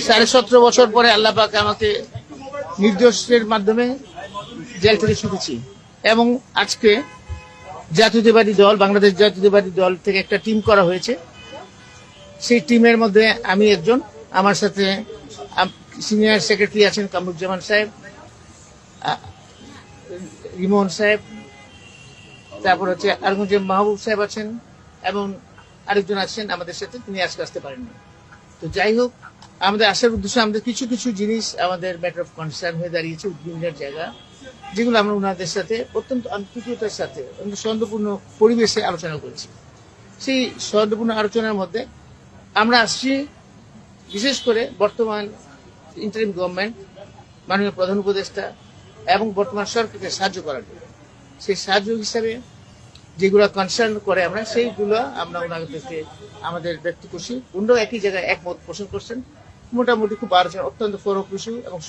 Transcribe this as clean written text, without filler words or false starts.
17.5 বছর পরে আল্লাহ পাক আমাকে নির্দোষের মাধ্যমে জেল থেকে ছুটেছি এবং আজকে জাতীয়তাবাদী দল, বাংলাদেশ জাতীয়তাবাদী দল থেকে একটা টিম করা হয়েছে। সেই টিমের মধ্যে আমি একজন, আমার সাথে সিনিয়র সেক্রেটারি আছেন কামরুজ্জামান সাহেব, রিমন সাহেব, তারপর হচ্ছে আরগুঞ্জেম মাহবুব সাহেব আছেন এবং আরেকজন আছেন আমাদের সাথে, তিনি আজকে আসতে পারেননি। তো যাই হোক, আমাদের আসার উদ্দেশ্যে আমাদের কিছু কিছু জিনিস আমাদের ম্যাটার অফ কনসার্ন হয়ে দাঁড়িয়েছে, উদ্বিগ্নের জায়গা, যেগুলো আমরা ওনাদের সাথে অত্যন্ত আন্তরিকতার সাথে সৌহার্দ্যপূর্ণ পরিবেশে আলোচনা করেছি। সেই সৌহার্দ্যপূর্ণ আলোচনার মধ্যে আমরা আসছি বিশেষ করে বর্তমান ইন্টারিম গভর্নমেন্ট, মাননীয় প্রধান উপদেষ্টা এবং বর্তমান সরকারকে সাহায্য করার জন্য। সেই সাহায্য হিসাবে যেগুলো কনসার্ন করে আমরা সেইগুলো আমরা ওনাদেরকে আমাদের ব্যক্ত করছি। অন্য একই জায়গায় একমত পোষণ করছেন, মোটামুটি খুব আলোচনা অত্যন্ত ফলপ্রসূ এবং